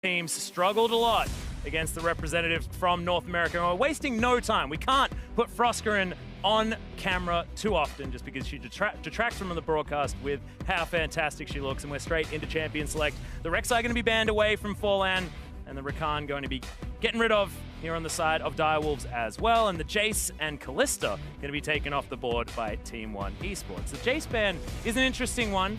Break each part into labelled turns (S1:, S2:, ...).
S1: teams struggled a lot against the representative from North America. And we're wasting no time. We can't put Froskarin on camera too often just because she detracts from the broadcast with how fantastic she looks, and we're straight into Champion Select. The Rek'Sai going to be banned away from Forlan, and the Rakan going to be getting rid of here on the side of Direwolves as well, and the Jace and Kalista going to be taken off the board by Team One eSports. The Jace ban is an interesting one,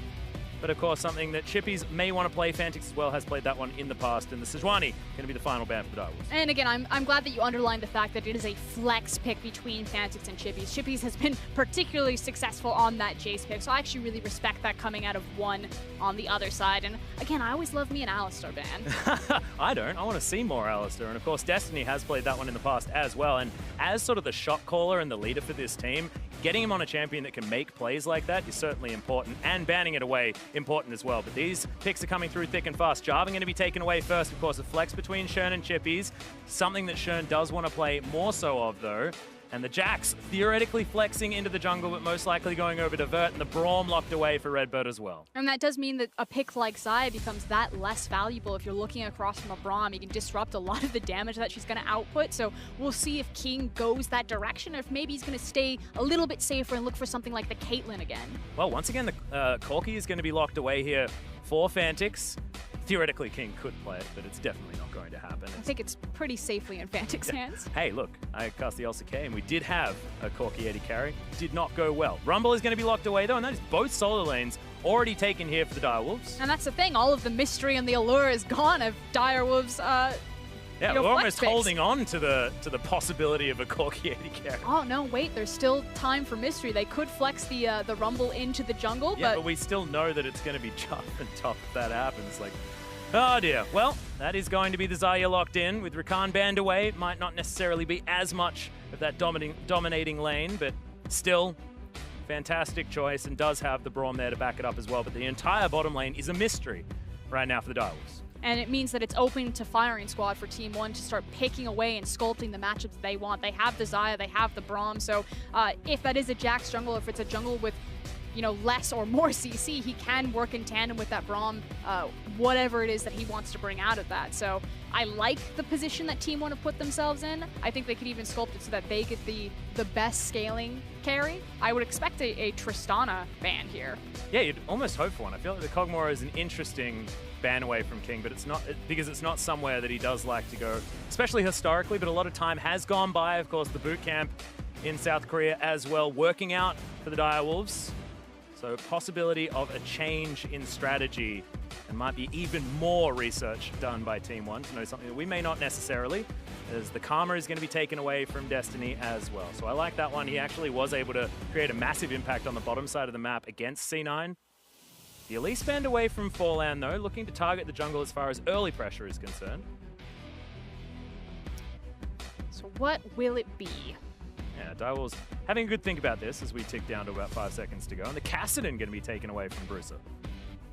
S1: but of course something that Chippies may want to play. Fantix as well has played that one in the past, and the Sejuani going to be the final ban for the Direwolves.
S2: And again, I'm glad that you underlined the fact that it is a flex pick between Fantix and Chippies. Chippies has been particularly successful on that Jace pick, so I actually really respect that coming out of One on the other side. And again, I always love me an Alistar ban.
S1: I don't. I want to see more Alistar, and of course Destiny has played that one in the past as well, and as sort of the shot caller and the leader for this team, getting him on a champion that can make plays like that is certainly important, and banning it away important as well. But these picks are coming through thick and fast. Jarvan going to be taken away first, of course, a flex between Shern and Chippies, something that Shern does want to play more so of though. And the Jax theoretically flexing into the jungle, but most likely going over to Vert, and the Braum locked away for Redbird as well.
S2: And that does mean that a pick like Xayah becomes that less valuable if you're looking across from a Braum. You can disrupt a lot of the damage that she's going to output, so we'll see if King goes that direction, or if maybe he's going to stay a little bit safer and look for something like the Caitlyn again.
S1: Well, once again, the Corki is going to be locked away here for Fantix. Theoretically, King could play it, but it's definitely not going to happen.
S2: I think it's pretty safely in Fantix's hands.
S1: Hey, look, I cast the Elsa K, and we did have a Corki Eddie carry. Did not go well. Rumble is going to be locked away, though, and that is both solo lanes already taken here for the Direwolves.
S2: And that's the thing, all of the mystery and the allure is gone of Direwolves.
S1: Yeah, we're almost holding on to the possibility of a Corki Eddie carry.
S2: Oh, no, wait, there's still time for mystery. They could flex the Rumble into the jungle,
S1: yeah, but we still know that it's going to be Juff and tough if that happens. Like, oh dear. Well, that is going to be the Xayah locked in. With Rakan banned away, it might not necessarily be as much of that dominating lane, but still, fantastic choice, and does have the Braum there to back it up as well. But the entire bottom lane is a mystery right now for the Direwolves.
S2: And it means that it's open to firing squad for Team One to start picking away and sculpting the matchups they want. They have the Xayah, they have the Braum, so if that is a Jax jungle, if it's a jungle with less or more CC, he can work in tandem with that Braum, whatever it is that he wants to bring out of that. So I like the position that Team One have put themselves in. I think they could even sculpt it so that they get the best scaling carry. I would expect a Tristana ban here.
S1: Yeah, you'd almost hope for one. I feel like the Kog'Maw is an interesting ban away from King, but it's not because it's not somewhere that he does like to go, especially historically, but a lot of time has gone by. Of course, the boot camp in South Korea as well, working out for the Direwolves. So possibility of a change in strategy, and might be even more research done by Team One to know something that we may not necessarily, as the Karma is going to be taken away from Destiny as well. So I like that one. He actually was able to create a massive impact on the bottom side of the map against C9. The Elise banned away from Forlan though, looking to target the jungle as far as early pressure is concerned.
S2: So what will it be?
S1: Yeah, Direwolves having a good think about this as we tick down to about 5 seconds to go. And the Kassadin going to be taken away from Bruiser.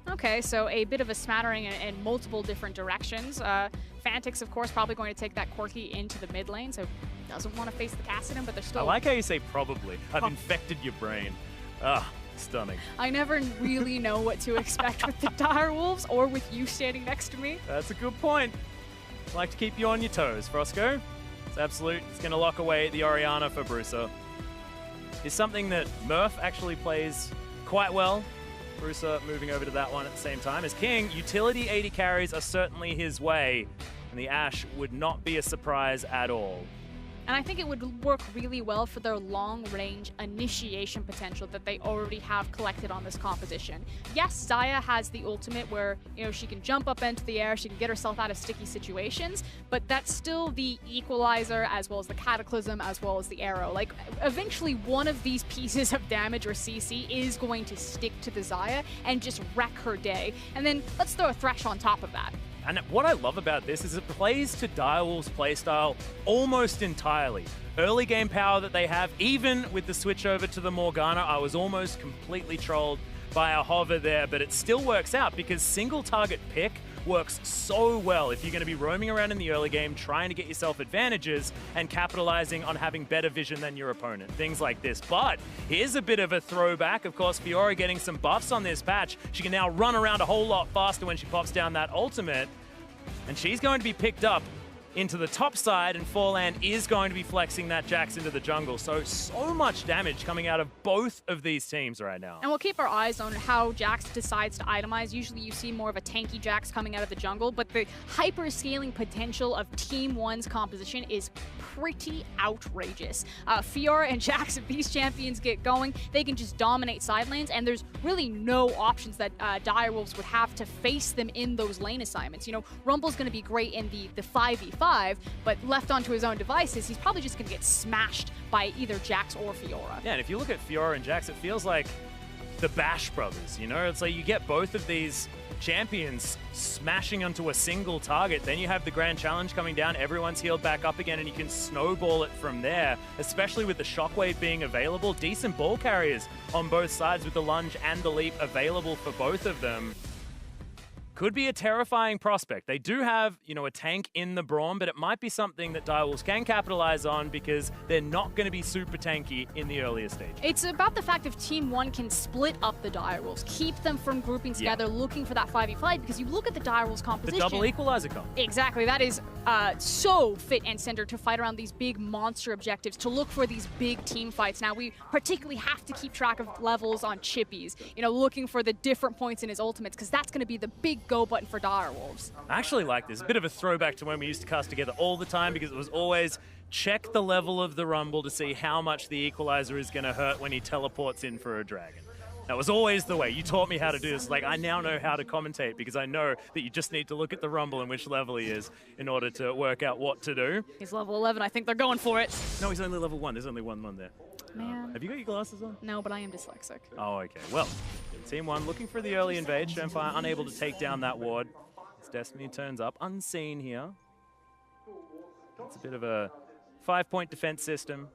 S2: Okay, so a bit of a smattering in multiple different directions. Fantix, of course, probably going to take that Corki into the mid lane, so doesn't want to face the Kassadin, but they're still...
S1: I like how you say probably. I've infected your brain. Ah, stunning.
S2: I never really know what to expect with the Direwolves or with you standing next to me.
S1: That's a good point. Like to keep you on your toes, Frosco. It's absolute. It's going to lock away the Orianna for Bruiser. Is something that Murph actually plays quite well. Bruiser moving over to that one at the same time. As King, utility 80 carries are certainly his way, and the Ashe would not be a surprise at all.
S2: And I think it would work really well for their long-range initiation potential that they already have collected on this composition. Yes, Xayah has the ultimate where, she can jump up into the air, she can get herself out of sticky situations, but that's still the equalizer as well as the cataclysm as well as the arrow. Like, eventually one of these pieces of damage or CC is going to stick to the Xayah and just wreck her day. And then let's throw a Thresh on top of that.
S1: And what I love about this is it plays to Direwolves' playstyle almost entirely. Early game power that they have, even with the switch over to the Morgana, I was almost completely trolled by a hover there, but it still works out because single target pick works so well if you're going to be roaming around in the early game trying to get yourself advantages and capitalizing on having better vision than your opponent. Things like this. But here's a bit of a throwback. Of course, Fiora getting some buffs on this patch. She can now run around a whole lot faster when she pops down that ultimate. And she's going to be picked up into the top side, and Forlan is going to be flexing that Jax into the jungle. So much damage coming out of both of these teams right now.
S2: And we'll keep our eyes on how Jax decides to itemize. Usually you see more of a tanky Jax coming out of the jungle, but the hyper-scaling potential of Team 1's composition is pretty outrageous. Fiora and Jax, if these champions get going, they can just dominate side lanes, and there's really no options that Direwolves would have to face them in those lane assignments. You know, Rumble's going to be great in the 5v5, but left onto his own devices, he's probably just going to get smashed by either Jax or Fiora.
S1: Yeah, and if you look at Fiora and Jax, it feels like the Bash brothers, you know? It's like you get both of these champions smashing onto a single target, then you have the grand challenge coming down, everyone's healed back up again, and you can snowball it from there, especially with the shockwave being available. Decent ball carriers on both sides with the lunge and the leap available for both of them. Could be a terrifying prospect. They do have, you know, a tank in the Braum, but it might be something that Direwolves can capitalize on because they're not going to be super tanky in the earlier stage.
S2: It's about the fact if Team 1 can split up the Direwolves, keep them from grouping together, looking for that 5v5, because you look at the Direwolves composition.
S1: The double equalizer comp.
S2: Exactly. That is so fit and center to fight around these big monster objectives, to look for these big team fights. Now, we particularly have to keep track of levels on Chippy's, you know, looking for the different points in his ultimates, because that's going to be the big go button for Direwolves.
S1: I actually like this. A bit of a throwback to when we used to cast together all the time, because it was always check the level of the Rumble to see how much the equalizer is going to hurt when he teleports in for a dragon. That was always the way. You taught me how to do this. Like, I now know how to commentate because I know that you just need to look at the Rumble and which level he is in order to work out what to do.
S2: He's level 11. I think they're going for it.
S1: No, he's only level 1. There's only one there.
S2: Man.
S1: Have you got your glasses on?
S2: No, but I am dyslexic.
S1: Oh, okay. Well, Team 1 looking for the early invade. Shenfire unable to take down that ward. As Destiny turns up unseen here. It's a bit of a 5-point defense system,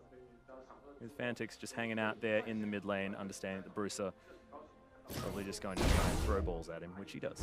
S1: with Fantix just hanging out there in the mid lane, understanding that Bruiser is probably just going to try and throw balls at him, which he does.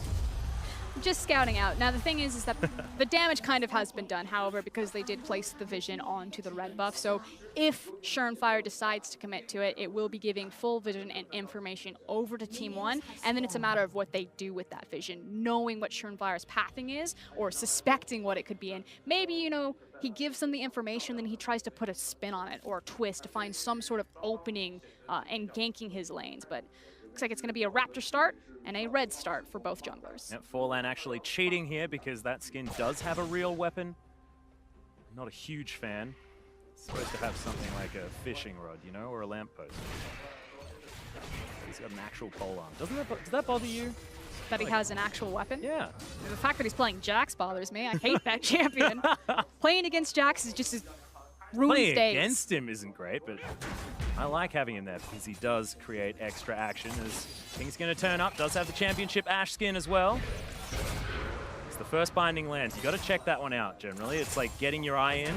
S2: Just scouting out. Now, the thing is that the damage kind of has been done, however, because they did place the vision onto the red buff. So if Shenfire decides to commit to it, it will be giving full vision and information over to Team 1, and then it's a matter of what they do with that vision, knowing what Shenfire's pathing is, or suspecting what it could be. And maybe, you know, he gives them the information, then he tries to put a spin on it, or a twist to find some sort of opening and ganking his lanes. But looks like it's going to be a Raptor start and a red start for both junglers.
S1: Yep, Forlan actually cheating here because that skin does have a real weapon. Not a huge fan. It's supposed to have something like a fishing rod, you know, or a lamppost. He's got an actual pole arm. Does that bother you?
S2: That he has an actual weapon?
S1: Yeah.
S2: The fact that he's playing Jax bothers me. I hate that champion. Playing against Jax is just as ruins days.
S1: Playing against him isn't great, but I like having him there because he does create extra action. As King's going to turn up, does have the championship Ash skin as well. It's the first binding lands. You got to check that one out generally. It's like getting your eye in.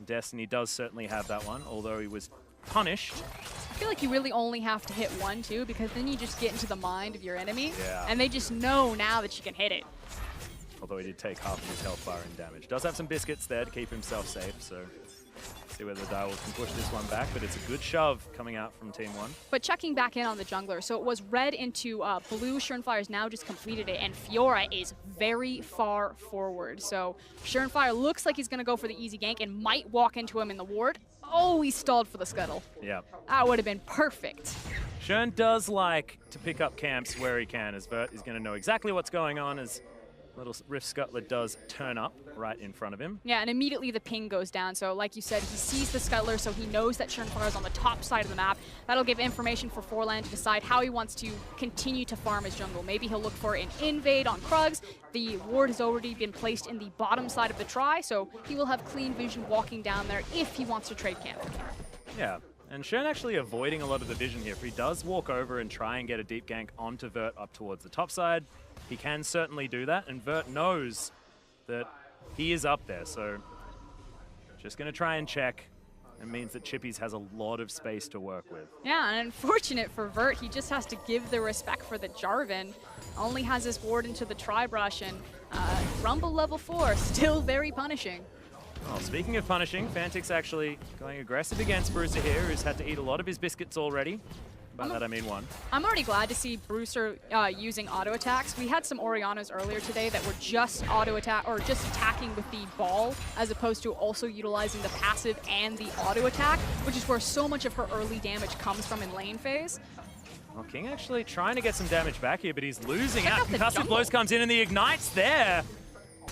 S1: Destiny does certainly have that one, although he was punished.
S2: I feel like you really only have to hit one, too, because then you just get into the mind of your enemy,
S1: yeah,
S2: and they just know now that you can hit it.
S1: Although he did take half of his health bar in damage. Does have some biscuits there to keep himself safe, so see whether the Direwolves can push this one back, but it's a good shove coming out from Team 1.
S2: But checking back in on the jungler, so it was red into blue. Shenfire's now just completed it, and Fiora is very far forward. So Shenfire looks like he's going to go for the easy gank and might walk into him in the ward. Oh, he stalled for the scuttle.
S1: Yeah.
S2: That would have been perfect.
S1: Shen does like to pick up camps where he can, as Vert is going to know exactly what's going on as little Rift Scuttler does turn up right in front of him.
S2: Yeah, and immediately the ping goes down. So like you said, he sees the Scuttler, so he knows that Shenfire is on the top side of the map. That'll give information for Forlan to decide how he wants to continue to farm his jungle. Maybe he'll look for an invade on Krugs. The ward has already been placed in the bottom side of the try, so he will have clean vision walking down there if he wants to trade camp.
S1: Yeah, and Shen actually avoiding a lot of the vision here. If he does walk over and try and get a deep gank onto Vert up towards the top side, he can certainly do that, and Vert knows that he is up there, so just going to try and check. It means that Chippies has a lot of space to work with.
S2: Yeah, and unfortunate for Vert, he just has to give the respect for the Jarvan. Only has his ward into the Tri-Brush, and Rumble level 4, still very punishing.
S1: Oh, speaking of punishing, Fantix actually going aggressive against Bruiser here, who's had to eat a lot of his biscuits already. By that I mean 1.
S2: I'm already glad to see Brewster using auto attacks. We had some Orianas earlier today that were just auto attack or just attacking with the ball as opposed to also utilizing the passive and the auto attack, which is where so much of her early damage comes from in lane phase.
S1: Well, King actually trying to get some damage back here, but he's losing out. Concussive
S2: jungle.
S1: Blows comes in and the Ignite's there.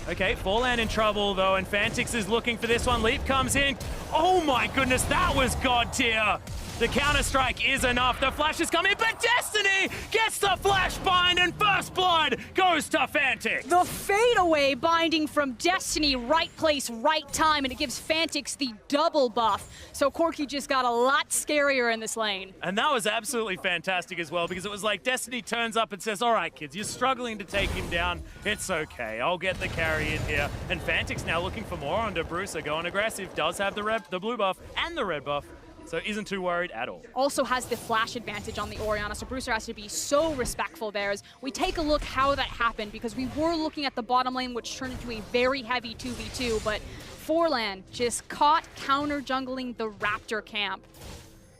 S1: Okay, Forlan in trouble though, and Fantix is looking for this one. Leap comes in. Oh my goodness, that was God tier. The counter-strike is enough. The flash is coming, but Destiny gets the flash bind, and first blood goes to Fantix.
S2: The fadeaway binding from Destiny, right place, right time, and it gives Fantix the double buff. So Corki just got a lot scarier in this lane.
S1: And that was absolutely fantastic as well, because it was like Destiny turns up and says, all right, kids, you're struggling to take him down. It's okay. I'll get the carry in here. And Fantix now looking for more under Bruiser, going aggressive, does have the blue buff and the red buff. So isn't too worried at all.
S2: Also has the flash advantage on the Oriana, so Brewster has to be so respectful there. As we take a look how that happened, because we were looking at the bottom lane, which turned into a very heavy 2v2, but Forlan just caught counter-jungling the Raptor camp.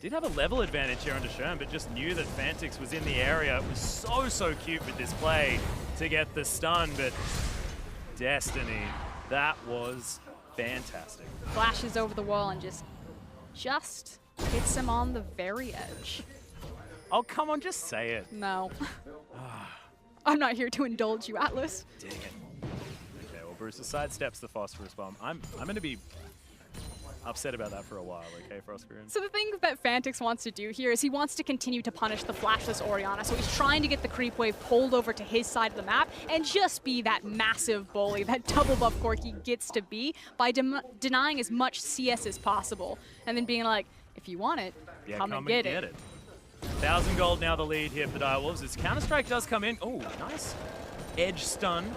S1: Did have a level advantage here under Sherm, but just knew that Fantix was in the area. It was so cute with this play to get the stun, but Destiny, that was fantastic.
S2: Flashes over the wall and just hits him on the very edge.
S1: Oh, come on, just say it.
S2: No. I'm not here to indulge you, Atlas.
S1: Dang it. Okay, well, Bruiser sidesteps the phosphorus bomb. I'm going to be upset about that for a while, okay, Frostgrin?
S2: So the thing that Fantix wants to do here is he wants to continue to punish the flashless Oriana, so he's trying to get the creep wave pulled over to his side of the map and just be that massive bully that double buff Corki gets to be by denying as much CS as possible, and then being like, if you want it,
S1: yeah,
S2: come and get it.
S1: 1,000 gold now the lead here for the Direwolves. As Counter-Strike does come in. Oh, nice edge stun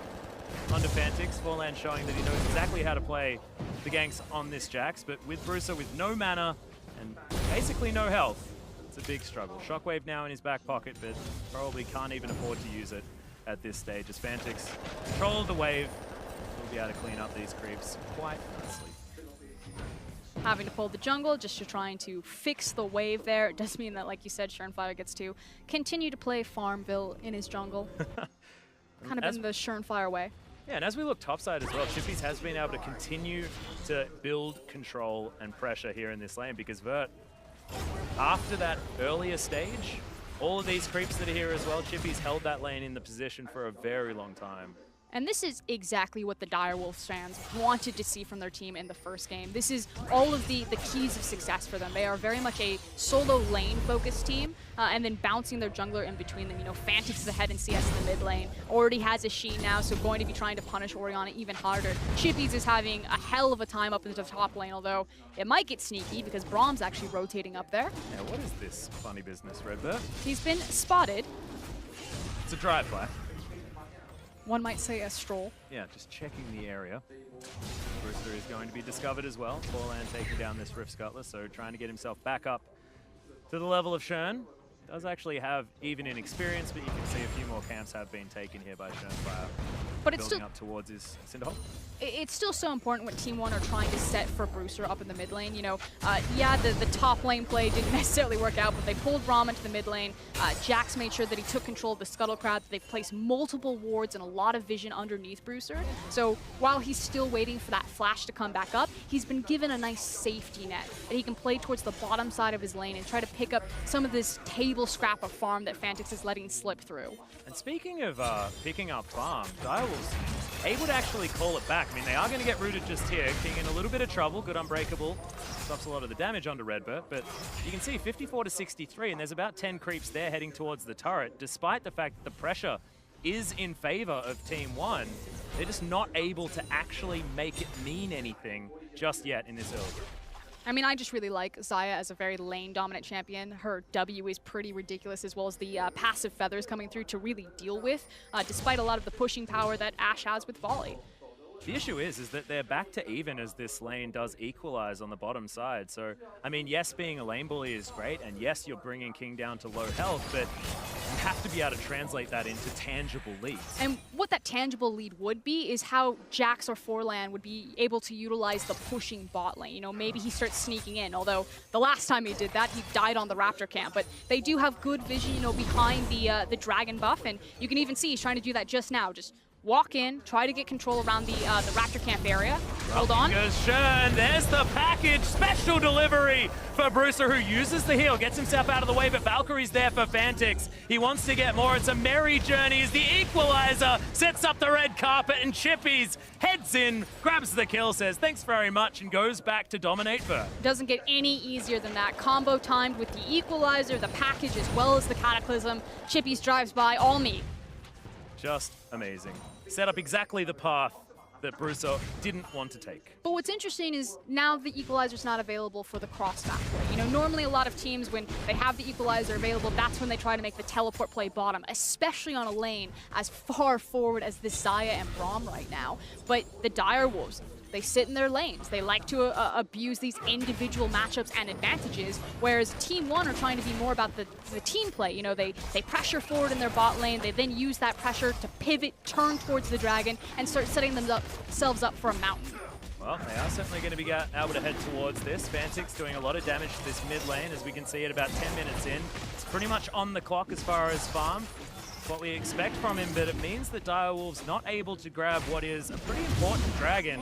S1: onto Fantix. Forlan showing that he knows exactly how to play the ganks on this Jax, but with Bruiser with no mana and basically no health, it's a big struggle. Shockwave now in his back pocket, but probably can't even afford to use it at this stage. As Fantix control of the wave, will be able to clean up these creeps quite nicely.
S2: Having to pull the jungle just to trying to fix the wave there. It does mean that, like you said, Schernfire gets to continue to play Farmville in his jungle. Kind of in the Schernfire way.
S1: Yeah, and as we look topside as well, Chippies has been able to continue to build control and pressure here in this lane, because Vert, after that earlier stage, all of these creeps that are here as well, Chippies held that lane in the position for a very long time.
S2: And this is exactly what the Direwolves fans wanted to see from their team in the first game. This is all of the keys of success for them. They are very much a solo lane-focused team, and then bouncing their jungler in between them. You know, Fantix is ahead in CS in the mid lane, already has a She now, so going to be trying to punish Oriana even harder. Chippies is having a hell of a time up into the top lane, although it might get sneaky because Brahm's actually rotating up there.
S1: Yeah, what is this funny business, Redbird?
S2: He's been spotted.
S1: It's a drive-by.
S2: One might say a stroll.
S1: Yeah, just checking the area. Brewster is going to be discovered as well. Forlan taking down this Rift Scuttler, so trying to get himself back up to the level of Shern. Does actually have even in experience, but you can see a few more camps have been taken here by Schernfire.
S2: But it's
S1: building
S2: still
S1: up towards his Cinderhole.
S2: It's still so important when Team 1 are trying to set for Brewster up in the mid lane. You know, yeah, the top lane play didn't necessarily work out, but they pulled Braum into the mid lane. Jax made sure that he took control of the Scuttle Crab. They've placed multiple wards and a lot of vision underneath Brewster. So while he's still waiting for that flash to come back up, he's been given a nice safety net that he can play towards the bottom side of his lane and try to pick up some of this table scrap of farm that Fantix is letting slip through.
S1: And speaking of picking up farm, Direwolves able to actually call it back. I mean, they are going to get rooted just here. King in a little bit of trouble. Good Unbreakable. Stops a lot of the damage onto Redbird, but you can see 54 to 63, and there's about 10 creeps there heading towards the turret, despite the fact that the pressure is in favor of Team 1. They're just not able to actually make it mean anything just yet in this early.
S2: I mean, I just really like Xayah as a very lane-dominant champion. Her W is pretty ridiculous, as well as the passive feathers coming through to really deal with, despite a lot of the pushing power that Ashe has with Volley.
S1: The issue is that they're back to even as this lane does equalize on the bottom side. So, I mean, yes, being a lane bully is great, and yes, you're bringing King down to low health, but have to be able to translate that into tangible leads.
S2: And what that tangible lead would be is how Jax or Forlan would be able to utilize the pushing bot lane. You know, maybe he starts sneaking in, although the last time he did that, he died on the Raptor camp. But they do have good vision, you know, behind the Dragon buff, and you can even see he's trying to do that just now. Just walk in, try to get control around the Raptor camp area. Hold on.
S1: Goes Shern. There's the package. Special delivery for Bruiser, who uses the heal, gets himself out of the way, but Valkyrie's there for Fantix. He wants to get more. It's a merry journey as the equalizer sets up the red carpet, and Chippies heads in, grabs the kill, says thanks very much, and goes back to dominate Ver.
S2: Doesn't get any easier than that. Combo timed with the equalizer, the package, as well as the Cataclysm. Chippies drives by, all me.
S1: Just amazing. Set up exactly the path that Bruiser didn't want to take.
S2: But what's interesting is now the equalizer's not available for the cross-back play. You know, normally a lot of teams, when they have the equalizer available, that's when they try to make the teleport play bottom, especially on a lane as far forward as this Xayah and Braum right now. But the Direwolves, they sit in their lanes. They like to abuse these individual matchups and advantages, whereas Team One are trying to be more about the team play. You know, they pressure forward in their bot lane. They then use that pressure to pivot, turn towards the Dragon, and start setting themselves up for a mountain.
S1: Well, they are certainly going to be able to head towards this. Fantix doing a lot of damage to this mid lane, as we can see at about 10 minutes in. It's pretty much on the clock as far as farm. What we expect from him, but it means that Direwolves not able to grab what is a pretty important Dragon.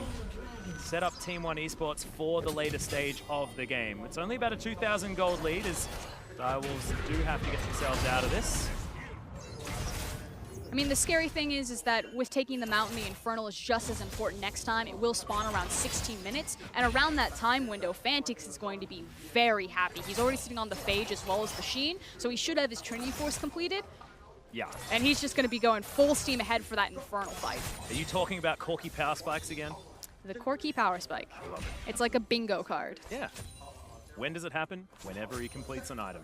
S1: Set up Team One eSports for the later stage of the game. It's only about a 2,000 gold lead, as Direwolves do have to get themselves out of this.
S2: I mean, the scary thing is that with taking the mountain, the Infernal is just as important next time. It will spawn around 16 minutes, and around that time window, Fantix is going to be very happy. He's already sitting on the Phage as well as the Sheen, so he should have his Trinity Force completed.
S1: Yeah.
S2: And he's just going to be going full steam ahead for that Infernal fight.
S1: Are you talking about Corky Power Spikes again?
S2: The Corky Power Spike.
S1: I love it.
S2: It's like a bingo card.
S1: Yeah. When does it happen? Whenever he completes an item.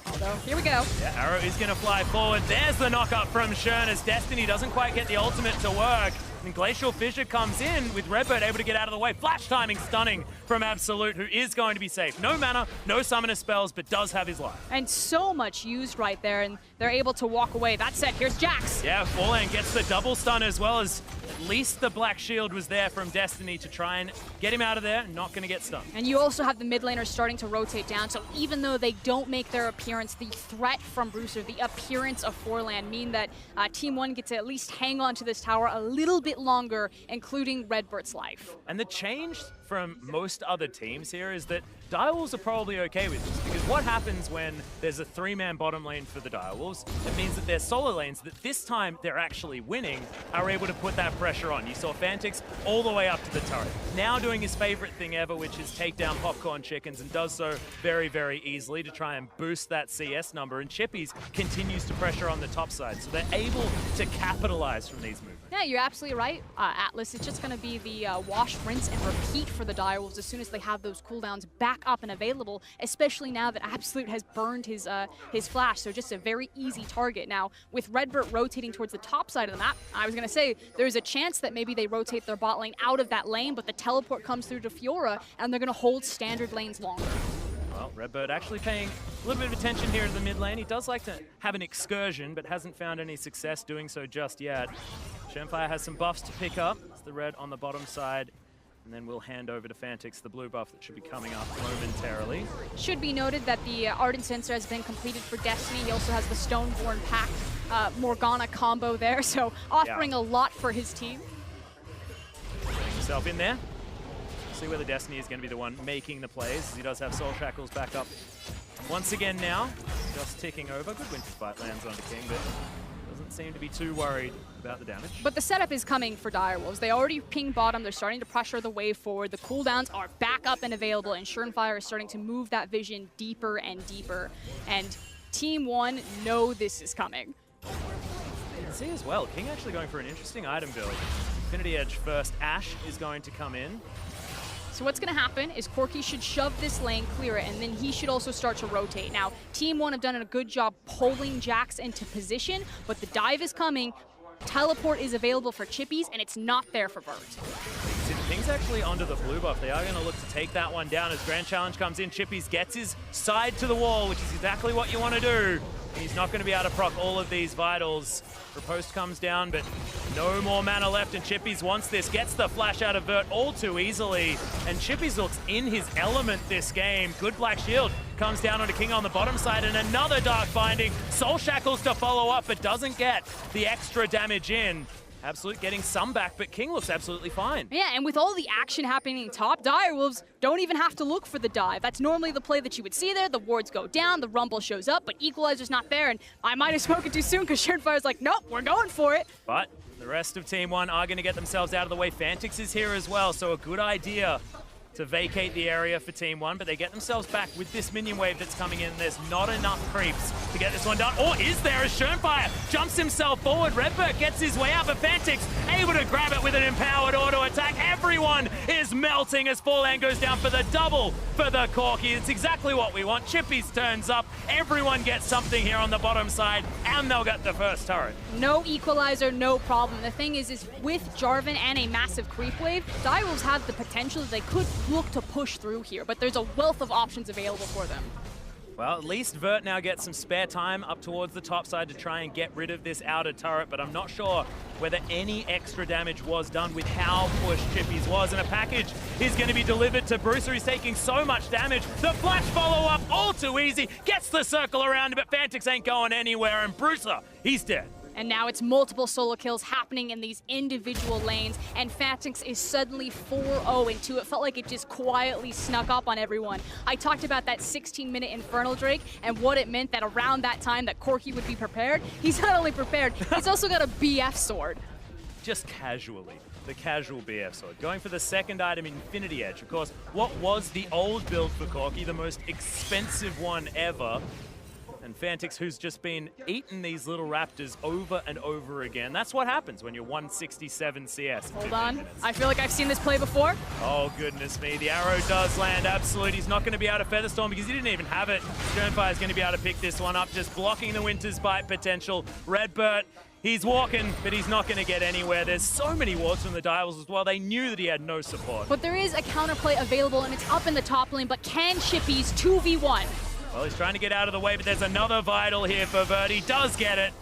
S2: Although, here we go.
S1: Yeah, Arrow is going to fly forward. There's the knock-up from Shern as Destiny doesn't quite get the ultimate to work. And Glacial Fissure comes in with Redbird able to get out of the way. Flash timing stunning from Absolute, who is going to be safe. No mana, no summoner spells, but does have his life.
S2: And so much used right there, and they're able to walk away. That said, here's Jax.
S1: Yeah, Forlan gets the double stun, as well as at least the Black Shield was there from Destiny to try and get him out of there. Not going to get stunned.
S2: And you also have the mid laners starting to rotate down, so even though they don't make their appearance, the threat from Bruiser, the appearance of Forlan mean that Team One gets to at least hang on to this tower a little bit longer, including Redbird's life.
S1: And the change from most other teams here is that Direwolves are probably okay with this, because what happens when there's a three-man bottom lane for the Direwolves? It means that their solo lanes, that this time they're actually winning, are able to put that pressure on. You saw Fantix all the way up to the turret, now doing his favorite thing ever, which is take down Popcorn Chickens, and does so very, very easily to try and boost that CS number. And Chippies continues to pressure on the top side, so they're able to capitalize from these moves.
S2: Yeah, you're absolutely right, Atlas. It's just going to be the wash, rinse, and repeat for the Direwolves as soon as they have those cooldowns back up and available, especially now that Absolute has burned his flash, so just a very easy target. Now, with Redbird rotating towards the top side of the map, I was going to say, there's a chance that maybe they rotate their bot lane out of that lane, but the teleport comes through to Fiora, and they're going to hold standard lanes longer.
S1: Well, Redbird actually paying a little bit of attention here to the mid lane. He does like to have an excursion, but hasn't found any success doing so just yet. Shenfire has some buffs to pick up. It's the red on the bottom side. And then we'll hand over to Fantix, the blue buff that should be coming up momentarily.
S2: Should be noted that the Ardent Sensor has been completed for Destiny. He also has the Stoneborn Pact Morgana combo there, so offering a lot for his team.
S1: Getting himself in there. See whether Destiny is going to be the one making the plays, as he does have Soul Shackles back up once again now. Just ticking over. Good Winter Fight lands onto King, but doesn't seem to be too worried about the damage.
S2: But the setup is coming for Direwolves. They already pinged bottom. They're starting to pressure the wave forward. The cooldowns are back up and available, and Surenfire is starting to move that vision deeper and deeper. And Team One know this is coming.
S1: You can see as well, King actually going for an interesting item build. Infinity Edge first. Ashe is going to come in.
S2: So what's going to happen is Corky should shove this lane, clear it, and then he should also start to rotate. Now, Team One have done a good job pulling Jax into position, but the dive is coming. Teleport is available for Chippies, and it's not there for Vert.
S1: King's actually onto the blue buff. They are going to look to take that one down as Grand Challenge comes in. Chippies gets his side to the wall, which is exactly what you want to do. He's not going to be able to proc all of these vitals. Riposte comes down, but no more mana left, and Chippies wants this. Gets the flash out of Vert all too easily, and Chippies looks in his element this game. Good Black Shield comes down onto King on the bottom side, and another Dark Binding. Soul Shackles to follow up, but doesn't get the extra damage in. Absolute getting some back, but King looks absolutely fine.
S2: Yeah, and with all the action happening top, Direwolves don't even have to look for the dive. That's normally the play that you would see there. The wards go down, the Rumble shows up, but Equalizer's not there, and I might have spoken too soon because Surefire's like, nope, we're going for it.
S1: But the rest of Team 1 are going to get themselves out of the way. Fantix is here as well, so a good idea to vacate the area for Team 1, but they get themselves back with this minion wave that's coming in. There's not enough creeps to get this one done. Or is there, as Surefier jumps himself forward. Redbird gets his way out, but Fantix able to grab it with an empowered auto attack. Everyone is melting as Forlan goes down for the double for the Corky. It's exactly what we want. Chippies turns up. Everyone gets something here on the bottom side, and they'll get the first turret.
S2: No Equalizer, no problem. The thing is with Jarvan and a massive creep wave, Direwolves have the potential that they could look to push through here, but there's a wealth of options available for them.
S1: Well, at least Vert now gets some spare time up towards the top side to try and get rid of this outer turret, but I'm not sure whether any extra damage was done with how pushed Chippies was. And a package is going to be delivered to Brewster. He's taking so much damage. The flash follow-up, all too easy. Gets the circle around him, but Fantix ain't going anywhere, and Brewster, he's dead.
S2: And now it's multiple solo kills happening in these individual lanes, and Fantix is suddenly 4-0-2. It felt like it just quietly snuck up on everyone. I talked about that 16-minute Infernal Drake and what it meant that around that time that Corky would be prepared. He's not only prepared, he's also got a BF sword.
S1: Just casually, the casual BF sword. Going for the second item, Infinity Edge. Of course, what was the old build for Corky, the most expensive one ever. And Fantix, who's just been eating these little raptors over and over again. That's what happens when you're 167 CS.
S2: Hold on. I feel like I've seen this play before.
S1: Oh, goodness me. The arrow does land. Absolute. He's not going to be able to Featherstorm because he didn't even have it. Surefire's going to be able to pick this one up, just blocking the Winter's Bite potential. Redbird, he's walking, but he's not going to get anywhere. There's so many wards from the Direwolves as well. They knew that he had no support.
S2: But there is a counterplay available, and it's up in the top lane, but can Chippies 2v1?
S1: Well, he's trying to get out of the way, but there's another Vital here for Vert. He does get it.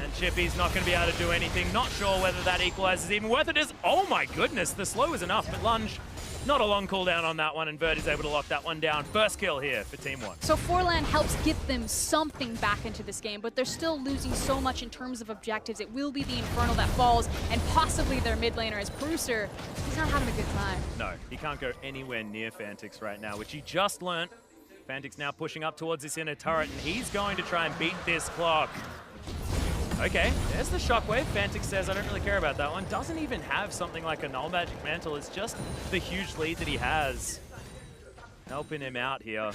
S1: And Chippy's not going to be able to do anything. Not sure whether that equalizes even worth it. Oh my goodness, the slow is enough, but Lunge, not a long cooldown on that one, and Vert is able to lock that one down. First kill here for Team 1.
S2: So Forlan helps get them something back into this game, but they're still losing so much in terms of objectives. It will be the Infernal that falls, and possibly their mid laner as Brewster. He's not having a good time.
S1: No, he can't go anywhere near Fantix right now, which he just learnt. Fantix now pushing up towards this inner turret, and he's going to try and beat this clock. Okay, there's the shockwave. Fantix says, I don't really care about that one. Doesn't even have something like a null magic mantle. It's just the huge lead that he has helping him out here.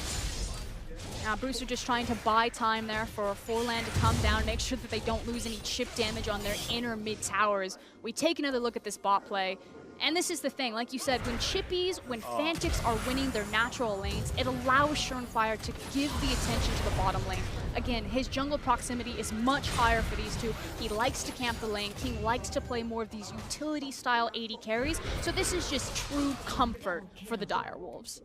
S2: Now Brewster just trying to buy time there for Forlan to come down, make sure that they don't lose any chip damage on their inner mid towers. We take another look at this bot play. And this is the thing, like you said, when Fantix are winning their natural lanes, it allows Surefier to give the attention to the bottom lane. Again, his jungle proximity is much higher for these two. He likes to camp the lane. King likes to play more of these utility-style AD carries. So this is just true comfort for the Direwolves.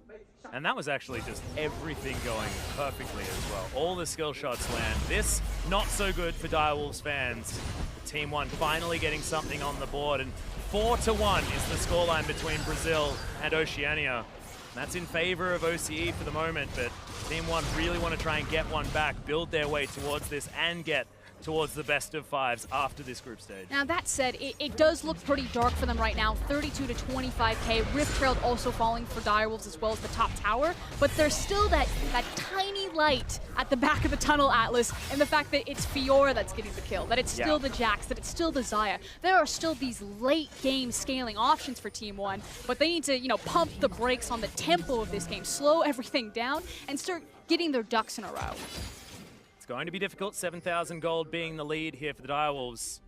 S1: And that was actually just everything going perfectly as well. All the skill shots land. This, not so good for Direwolves fans. Team 1 finally getting something on the board, and 4-1 is the scoreline between Brazil and Oceania. And that's in favor of OCE for the moment, but Team 1 really want to try and get one back, build their way towards this, and get towards the best of fives after this group stage.
S2: Now that said, it does look pretty dark for them right now. 32 to 25k. Rift Trailed also falling for Direwolves as well as the top tower, but there's still that tiny light at the back of the tunnel, Atlas, and the fact that it's Fiora that's getting the kill, that it's still the Jax, that it's still the Xayah. There are still these late game scaling options for Team 1, but they need to, pump the brakes on the tempo of this game, slow everything down, and start getting their ducks in a row.
S1: It's going to be difficult, 7,000 gold being the lead here for the Direwolves.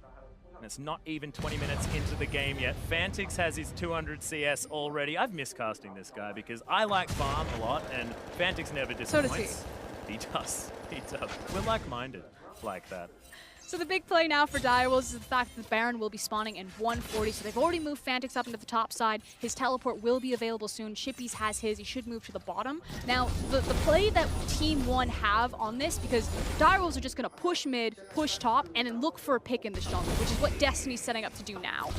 S1: And it's not even 20 minutes into the game yet. Fantix has his 200 CS already. I've missed casting this guy because I like farm a lot, and Fantix never disappoints.
S2: So does he.
S1: He does. He does. We're like-minded like that.
S2: So the big play now for Direwolves is the fact that the Baron will be spawning in 140, so they've already moved Fantix up into the top side. His teleport will be available soon. Chippies has his. He should move to the bottom. Now, the play that Team 1 have on this, because Direwolves are just going to push mid, push top, and then look for a pick in this jungle, which is what Destiny's setting up to do now.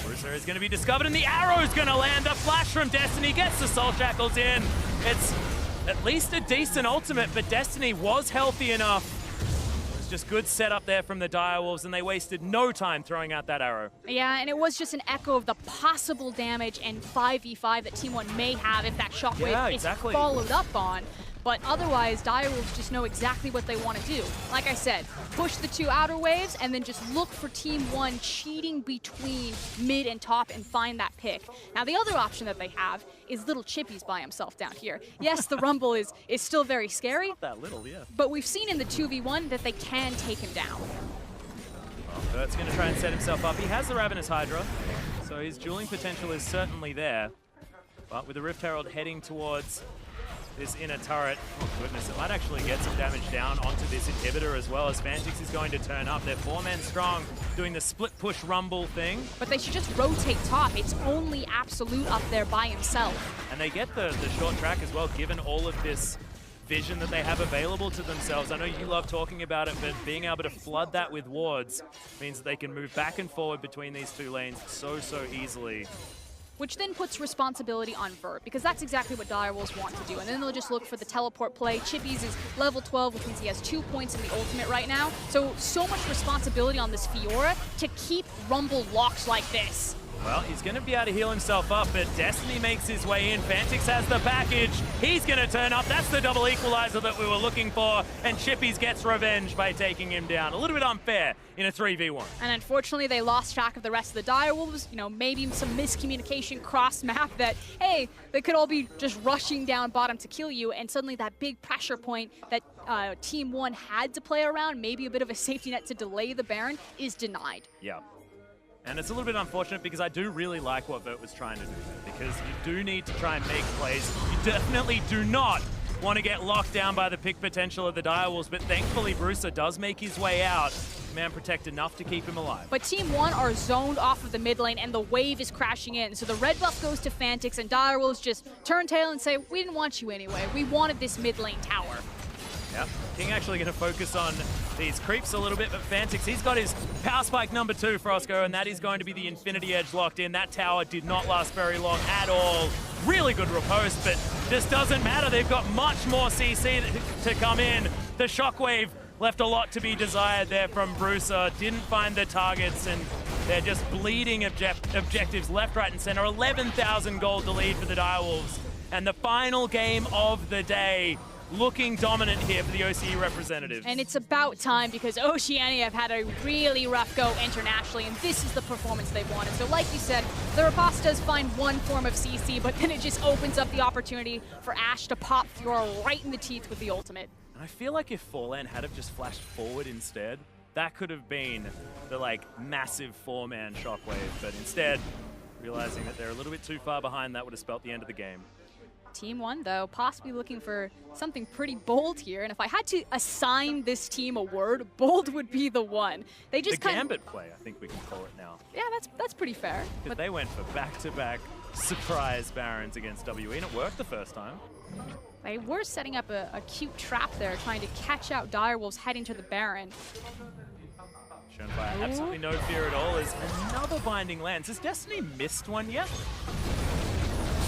S1: Bruiser is going to be discovered, and the arrow is going to land. A flash from Destiny gets the Soul Shackles in. It's at least a decent ultimate, but Destiny was healthy enough. Just good setup there from the Direwolves, and they wasted no time throwing out that arrow.
S2: Yeah, and it was just an echo of the possible damage and 5v5 that Team 1 may have if that shockwave is followed up on. But otherwise, Direwolves just know exactly what they want to do. Like I said, push the 2 outer waves and then just look for Team 1 cheating between mid and top and find that pick. Now, the other option that they have is little Chippies by himself down here. Yes, the Rumble is still very scary.
S1: Not that little, yeah.
S2: But we've seen in the 2v1 that they can take him down.
S1: Well, Bert's going to try and set himself up. He has the Ravenous Hydra, so his dueling potential is certainly there. But with the Rift Herald heading towards this inner turret, oh goodness, it might actually get some damage down onto this inhibitor as well, as Fantix is going to turn up. They're 4 men strong, doing the split push rumble thing.
S2: But they should just rotate top. It's only Absolute up there by himself.
S1: And they get the short track as well, given all of this vision that they have available to themselves. I know you love talking about it, but being able to flood that with wards means that they can move back and forward between these 2 lanes so easily.
S2: Which then puts responsibility on Vert, because that's exactly what Direwolves want to do. And then they'll just look for the teleport play. Chippies is level 12, which means he has 2 points in the ultimate right now. So much responsibility on this Fiora to keep Rumble locked like this.
S1: Well, he's going to be able to heal himself up, but Destiny makes his way in. Fantix has the package. He's going to turn up. That's the double equalizer that we were looking for. And Chippies gets revenge by taking him down. A little bit unfair in a 3v1.
S2: And unfortunately, they lost track of the rest of the Direwolves. You know, maybe some miscommunication cross-map that, hey, they could all be just rushing down bottom to kill you. And suddenly that big pressure point that Team 1 had to play around, maybe a bit of a safety net to delay the Baron, is denied.
S1: Yeah. And it's a little bit unfortunate because I do really like what Vert was trying to do, because you do need to try and make plays. You definitely do not want to get locked down by the pick potential of the Direwolves, but thankfully Bruiser does make his way out. Man protect enough to keep him alive.
S2: But Team 1 are zoned off of the mid lane and the wave is crashing in. So the red buff goes to Fantix and Direwolves just turn tail and say, we didn't want you anyway. We wanted this mid lane tower.
S1: Yep. King actually going to focus on these creeps a little bit, but Fantix, he's got his power spike number 2, Frosco, and that is going to be the Infinity Edge locked in. That tower did not last very long at all. Really good riposte, but just doesn't matter. They've got much more CC to come in. The Shockwave left a lot to be desired there from Bruiser. Didn't find the targets, and they're just bleeding objectives left, right, and center. 11,000 gold to lead for the Direwolves. And the final game of the day, looking dominant here for the OCE representatives.
S2: And it's about time, because Oceania have had a really rough go internationally, and this is the performance they wanted. So like you said, the Rapace does find one form of CC, but then it just opens up the opportunity for Ashe to pop Fiora right in the teeth with the ultimate.
S1: And I feel like if Forlan had have just flashed forward instead, that could have been the massive 4-man shockwave, but instead, realizing that they're a little bit too far behind, that would have spelt the end of the game.
S2: Team 1, though, possibly looking for something pretty bold here. And if I had to assign this team a word, bold would be the one. They just
S1: the Gambit play, I think we can call it now.
S2: Yeah, that's pretty fair.
S1: Because they went for back-to-back surprise Barons against WE, and it worked the first time.
S2: They were setting up a cute trap there, trying to catch out Direwolves heading to the Baron.
S1: Shownfire, absolutely no fear at all, as another Binding lands. Has Destiny missed one yet?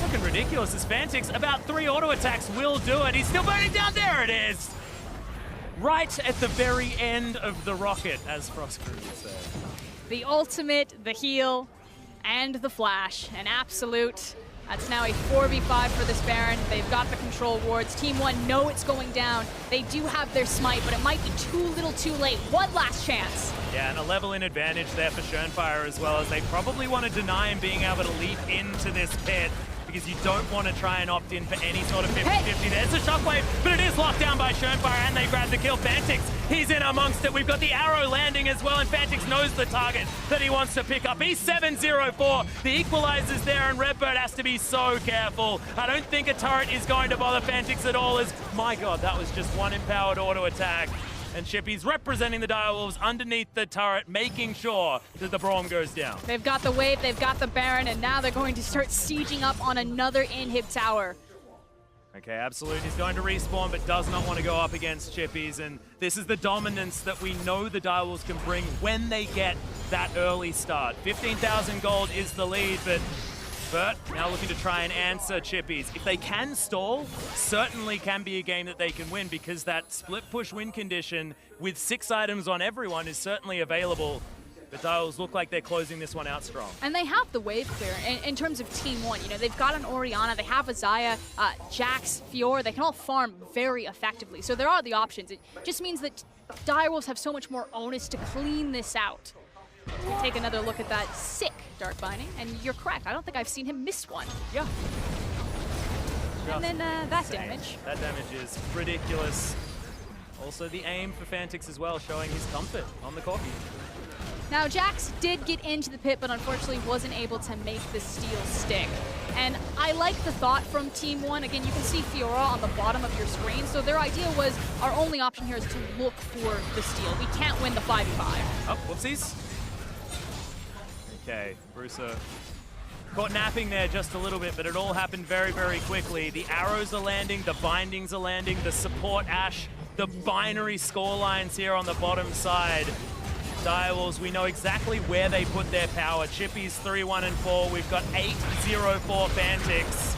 S1: Looking ridiculous as Fantix, about 3 auto attacks will do it. He's still burning down. There it is. Right at the very end of the rocket, as Frostcrew would say.
S2: The ultimate, the heal, and the flash. An absolute. That's now a 4v5 for this Baron. They've got the control wards. Team 1 know it's going down. They do have their smite, but it might be too little too late. One last chance.
S1: Yeah, and a level in advantage there for Shownfire as well, as they probably want to deny him being able to leap into this pit, because you don't want to try and opt in for any sort of 50-50. There's a shockwave, but it is locked down by Shownfire, and they grab the kill. Fantix, he's in amongst it. We've got the arrow landing as well, and Fantix knows the target that he wants to pick up. He's 7-0-4. The equalizer's there, and Redbird has to be so careful. I don't think a turret is going to bother Fantix at all, as, my god, that was just one empowered auto attack. And Chippy's representing the Direwolves underneath the turret, making sure that the Braum goes down.
S2: They've got the wave, they've got the Baron, and now they're going to start sieging up on another inhib tower.
S1: Okay, Absolute is going to respawn, but does not want to go up against Chippies, and this is the dominance that we know the Direwolves can bring when they get that early start. 15,000 gold is the lead, but Bert now looking to try and answer Chippies. If they can stall, certainly can be a game that they can win, because that split push win condition with 6 items on everyone is certainly available. The Direwolves look like they're closing this one out strong.
S2: And they have the wave clear in terms of Team 1. You know, they've got an Oriana, they have a Xayah, Jax, Fiora. They can all farm very effectively. So there are the options. It just means that Direwolves have so much more onus to clean this out. We'll take another look at that sick Dark Binding. And you're correct. I don't think I've seen him miss one.
S1: Yeah.
S2: And then that damage.
S1: That damage is ridiculous. Also the aim for Fantix as well, showing his comfort on the Corki.
S2: Now, Jax did get into the pit, but unfortunately wasn't able to make the steal stick. And I like the thought from Team 1. Again, you can see Fiora on the bottom of your screen. So their idea was, our only option here is to look for the steal. We can't win the 5v5.
S1: Oh, whoopsies. Okay, Bruiser caught napping there just a little bit, but it all happened very, very quickly. The arrows are landing, the bindings are landing, the support Ashe, the binary score lines here on the bottom side. Direwolves, we know exactly where they put their power. Chippies 3-1 and 4. We've got 8-0 for Fantix.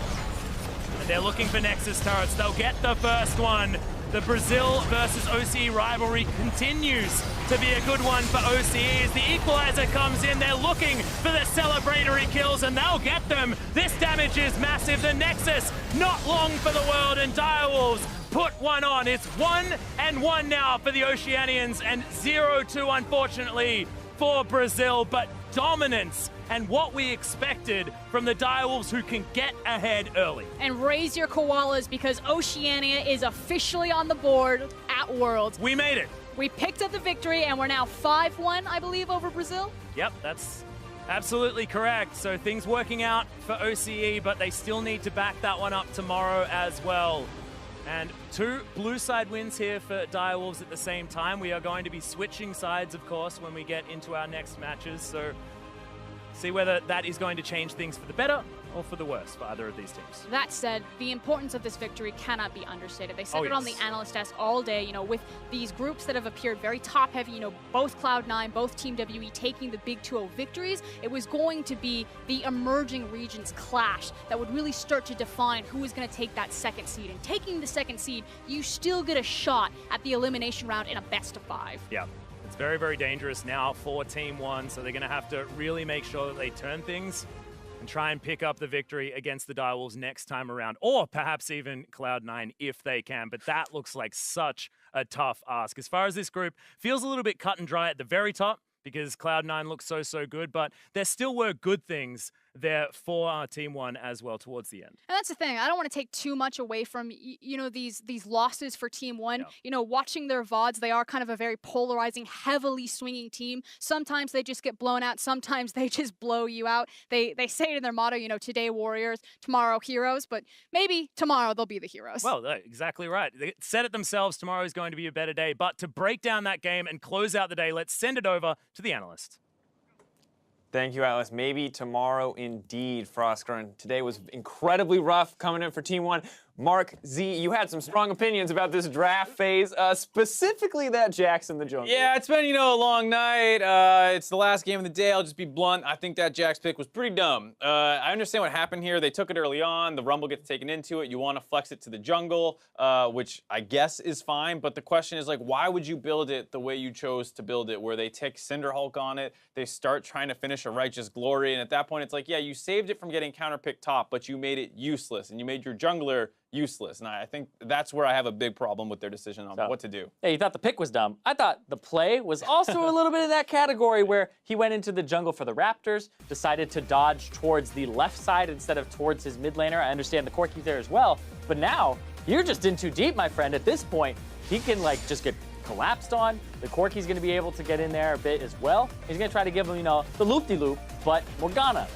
S1: And they're looking for Nexus turrets. They'll get the first one. The Brazil versus OCE rivalry continues to be a good one for OCE as the equalizer comes in. They're looking for the celebratory kills, and they'll get them. This damage is massive. The Nexus, not long for the world, and Direwolves put one on. It's 1-1 now for the Oceanians, and 0-2, unfortunately, for Brazil. But dominance and what we expected from the Direwolves, who can get ahead early.
S2: And raise your koalas, because Oceania is officially on the board at Worlds.
S1: We made it.
S2: We picked up the victory, and we're now 5-1, I believe, over Brazil.
S1: Yep, that's absolutely correct. So things working out for OCE, but they still need to back that one up tomorrow as well. And 2 blue side wins here for Direwolves at the same time. We are going to be switching sides, of course, when we get into our next matches. So see whether that is going to change things for the better or for the worse for either of these teams.
S2: That said, the importance of this victory cannot be understated. They said it on the
S1: yes.
S2: analyst desk all day, you know, with these groups that have appeared very top-heavy, you know, both Cloud9, both Team WE taking the big 2-0 victories. It was going to be the emerging regions clash that would really start to define who is going to take that second seed. And taking the second seed, you still get a shot at the elimination round in a best-of-5.
S1: Yeah. It's very, very dangerous now for Team 1, so they're going to have to really make sure that they turn things and try and pick up the victory against the Direwolves next time around, or perhaps even Cloud9 if they can. But that looks like such a tough ask. As far as this group, feels a little bit cut and dry at the very top, because Cloud9 looks so good, but there still were good things there for our Team 1 as well towards the end.
S2: And that's the thing. I don't want to take too much away from, you know, these losses for Team 1. Yeah. You know, watching their VODs, they are kind of a very polarizing, heavily swinging team. Sometimes they just get blown out. Sometimes they just blow you out. They say it in their motto, you know, today warriors, tomorrow heroes, but maybe tomorrow they'll be the heroes.
S1: Well, exactly right. They said it themselves, tomorrow is going to be a better day. But to break down that game and close out the day, let's send it over to the analyst.
S3: Thank you, Atlas. Maybe tomorrow indeed, Frostgren. Today was incredibly rough coming in for Team 1. Mark Z, you had some strong opinions about this draft phase, specifically that Jax in the jungle.
S4: Yeah, it's been, you know, a long night. It's the last game of the day. I'll just be blunt. I think that Jax pick was pretty dumb. I understand what happened here. They took it early on. The Rumble gets taken into it. You want to flex it to the jungle, which I guess is fine. But the question is, like, why would you build it the way you chose to build it, where they take Cinderhulk on it, they start trying to finish a Righteous Glory, and at that point, it's like, yeah, you saved it from getting counterpicked top, but you made it useless, and you made your jungler useless. And I think that's where I have a big problem with their decision on what to do.
S5: Yeah, you thought the pick was dumb. I thought the play was also a little bit in that category where he went into the jungle for the Raptors, decided to dodge towards the left side instead of towards his mid laner. I understand the Corki's there as well, but now you're just in too deep, my friend. At this point, he can like just get collapsed on. The Corki's going to be able to get in there a bit as well. He's going to try to give him, you know, the loop-de-loop, but Morgana.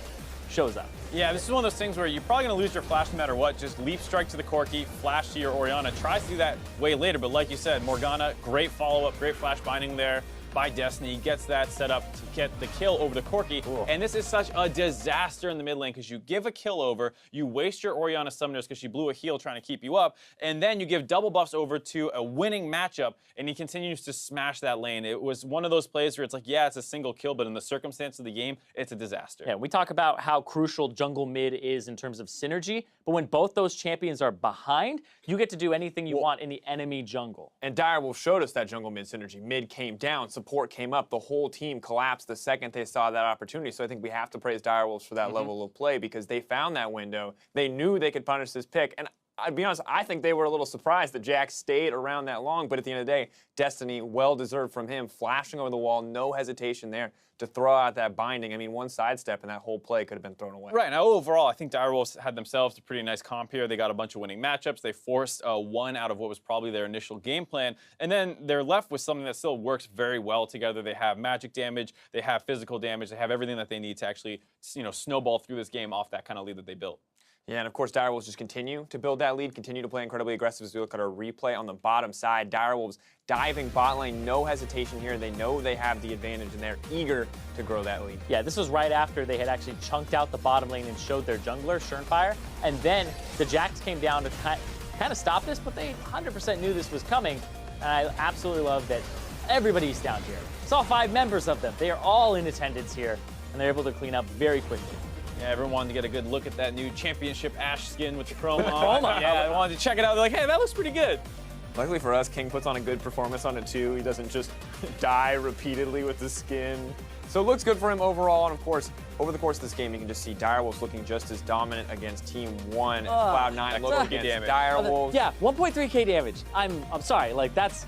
S5: shows up.
S4: Yeah, this is one of those things where you're probably going to lose your flash no matter what. Just leap strike to the Corki, flash to your Orianna. Tries to do that way later, but like you said, Morgana, great follow-up, great flash binding there by Destiny. Gets that set up to get the kill over the Corki.
S5: Cool.
S4: And this is such a disaster in the mid lane because you give a kill over, you waste your Orianna summoners because she blew a heal trying to keep you up, and then you give double buffs over to a winning matchup, and he continues to smash that lane. It was one of those plays where it's like, yeah, it's a single kill, but in the circumstance of the game, it's a disaster.
S5: Yeah, we talk about how crucial jungle mid is in terms of synergy, but when both those champions are behind, you get to do anything you want in the enemy jungle.
S3: And Direwolf showed us that jungle mid synergy. Mid came down, support came up, the whole team collapsed the second they saw that opportunity. So I think we have to praise Direwolves for that level of play because they found that window. They knew they could punish this pick. And I'd be honest, I think they were a little surprised that Jack stayed around that long, but at the end of the day, Destiny, well-deserved from him, flashing over the wall, no hesitation there to throw out that binding. I mean, one sidestep and that whole play could have been thrown away.
S4: Right, now overall, I think Direwolves had themselves a pretty nice comp here. They got a bunch of winning matchups. They forced one out of what was probably their initial game plan, and then they're left with something that still works very well together. They have magic damage, they have physical damage, they have everything that they need to actually, snowball through this game off that kind of lead that they built.
S3: Yeah, and of course, Direwolves just continue to build that lead, continue to play incredibly aggressive as we look at our replay on the bottom side. Direwolves diving bot lane, no hesitation here. They know they have the advantage, and they're eager to grow that lead.
S5: Yeah, this was right after they had actually chunked out the bottom lane and showed their jungler, Schernfire, and then the Jax came down to kind of stop this, but they 100% knew this was coming, and I absolutely love that everybody's down here. Saw 5 members of them. They are all in attendance here, and they're able to clean up very quickly.
S4: Yeah, everyone wanted to get a good look at that new championship Ash skin with the chrome on. Yeah, I wanted to check it out. They're like, hey, that looks pretty good.
S3: Luckily for us, King puts on a good performance on it too. He doesn't just die repeatedly with the skin. So it looks good for him overall, and of course, over the course of this game, you can just see Direwolves looking just as dominant against Team 1 as Cloud9 look against Direwolves.
S5: Yeah, 1.3k damage. I'm sorry, like that's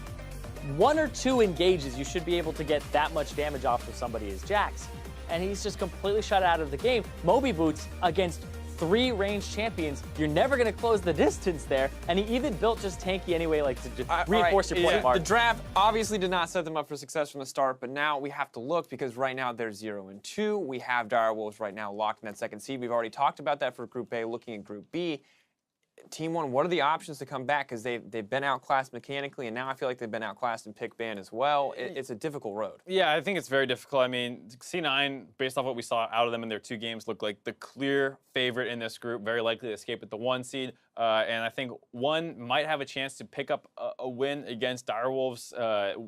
S5: 1 or 2 engages, you should be able to get that much damage off of somebody as Jax. And he's just completely shut out of the game. Moby Boots against 3 ranged champions. You're never going to close the distance there. And he even built just tanky anyway, like to just reinforce your point, Mark.
S3: The draft obviously did not set them up for success from the start, but now we have to look because right now they're 0-2. We have Direwolves right now locked in that second seed. We've already talked about that for Group A. Looking at Group B, Team 1, what are the options to come back? Because they've been outclassed mechanically, and now I feel like they've been outclassed in pick ban as well. It's a difficult road.
S4: Yeah, I think it's very difficult. I mean, C9, based off what we saw out of them in their 2 games, looked like the clear favorite in this group, very likely to escape with the 1 seed. And I think 1 might have a chance to pick up a win against Direwolves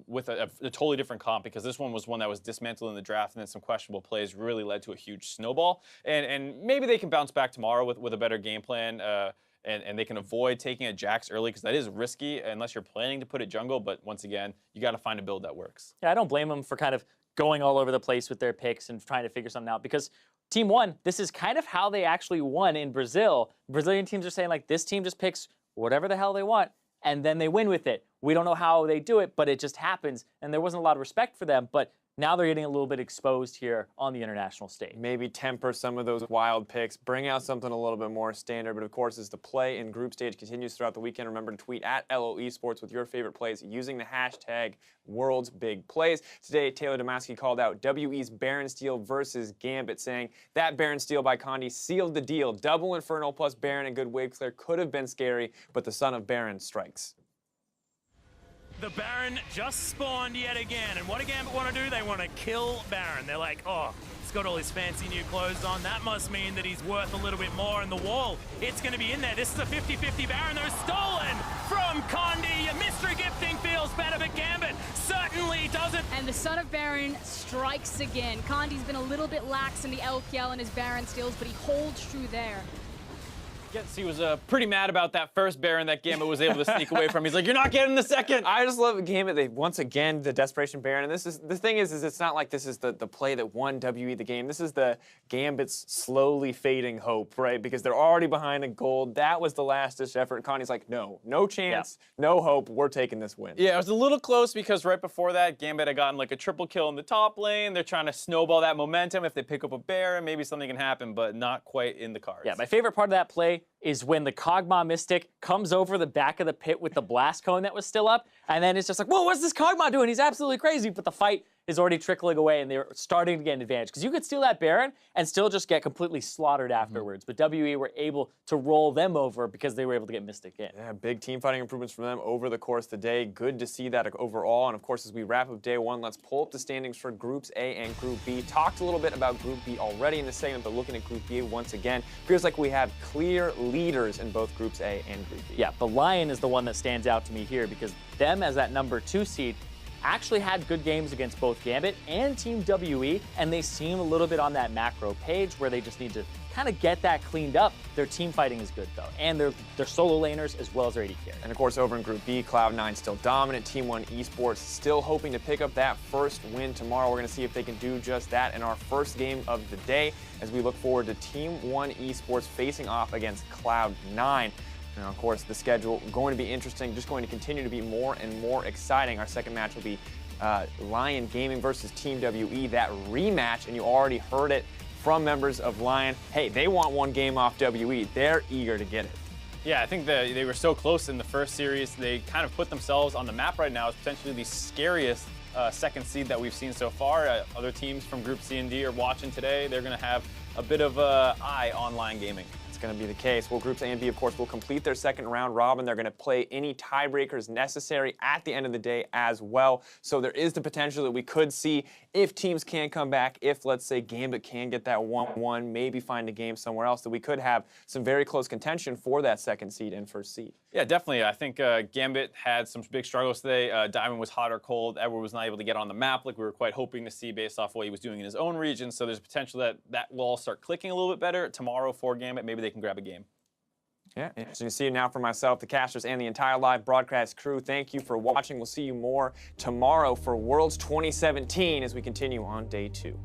S4: with a totally different comp, because this one was one that was dismantled in the draft, and then some questionable plays really led to a huge snowball. And maybe they can bounce back tomorrow with a better game plan. And they can avoid taking a Jax early, because that is risky unless you're planning to put it jungle. But once again, you got to find a build that works.
S5: Yeah, I don't blame them for kind of going all over the place with their picks and trying to figure something out, because Team 1, this is kind of how they actually won in Brazil. Brazilian teams are saying, like, this team just picks whatever the hell they want, and then they win with it. We don't know how they do it, but it just happens. And there wasn't a lot of respect for them, but now they're getting a little bit exposed here on the international stage.
S3: Maybe temper some of those wild picks, bring out something a little bit more standard. But of course, as the play in group stage continues throughout the weekend, remember to tweet at LO Esports with your favorite plays using the hashtag World's Big Plays. Today, Taylor Damaski called out WE's Baron Steal versus Gambit, saying that Baron Steal by Condi sealed the deal. Double Inferno plus Baron and good wave clear could have been scary, but the son of Baron strikes.
S1: The Baron just spawned yet again, and what do Gambit want to do? They want to kill Baron. They're like, oh, he's got all his fancy new clothes on. That must mean that he's worth a little bit more, and the wall, it's going to be in there. This is a 50-50 Baron that was stolen from Condi. Your mystery gifting feels better, but Gambit certainly doesn't.
S2: And the son of Baron strikes again. Condi's been a little bit lax in the LPL and his Baron steals, but he holds true there.
S4: Yes, he was pretty mad about that first Baron that Gambit was able to sneak away from. He's like, you're not getting the second.
S3: I just love Gambit. They once again the desperation Baron, and this is the thing is it's not like this is the play that won WE the game. This is the Gambit's slowly fading hope, right? Because they're already behind in gold. That was the last-ditch effort. Connie's like, no chance, no hope. We're taking this win.
S4: Yeah, it was a little close because right before that, Gambit had gotten like a triple kill in the top lane. They're trying to snowball that momentum. If they pick up a Baron, maybe something can happen, but not quite in the cards.
S5: Yeah, my favorite part of that play is when the Kog'Maw Mystic comes over the back of the pit with the blast cone that was still up, and then it's just like, whoa, what's this Kog'Maw doing? He's absolutely crazy, but the fight is already trickling away, and they're starting to get an advantage. Because you could steal that Baron and still just get completely slaughtered afterwards. But WE were able to roll them over because they were able to get Mystic in.
S3: Yeah, big team fighting improvements from them over the course of the day. Good to see that overall. And of course, as we wrap up day one, let's pull up the standings for Groups A and Group B. Talked a little bit about Group B already in the segment, but looking at Group B once again, feels like we have clear leaders in both Groups A and Group B.
S5: Yeah, the Lion is the one that stands out to me here because them as that number 2 seed actually had good games against both Gambit and Team WE, and they seem a little bit on that macro page where they just need to kind of get that cleaned up. Their team fighting is good though, and they're solo laners as well as their AD carry.
S3: And of course, over in Group B, Cloud9 still dominant. Team ONE eSports still hoping to pick up that first win tomorrow. We're going to see if they can do just that in our first game of the day as we look forward to Team ONE eSports facing off against Cloud9. And of course, the schedule going to be interesting, just going to continue to be more and more exciting. Our second match will be Lion Gaming versus Team WE, that rematch, and you already heard it from members of Lion. Hey, they want one game off WE. They're eager to get it.
S4: Yeah, I think that they were so close in the first series. They kind of put themselves on the map right now as potentially the scariest second seed that we've seen so far. Other teams from Group C and D are watching today. They're going to have a bit of an eye on Lion Gaming.
S3: Going to be the case. Well, Groups A and B, of course, will complete their second round robin. They're going to play any tiebreakers necessary at the end of the day as well. So there is the potential that we could see if teams can come back, if, let's say, Gambit can get that 1-1, maybe find a game somewhere else, that we could have some very close contention for that second seed and first seed.
S4: Yeah, definitely. I think Gambit had some big struggles today. Diamond was hot or cold. Edward was not able to get on the map like we were quite hoping to see based off what he was doing in his own region. So there's potential that that will all start clicking a little bit better tomorrow for Gambit. Maybe they can grab a game.
S3: Yeah, interesting to see you now for myself, the casters, and the entire live broadcast crew. Thank you for watching. We'll see you more tomorrow for Worlds 2017 as we continue on day 2.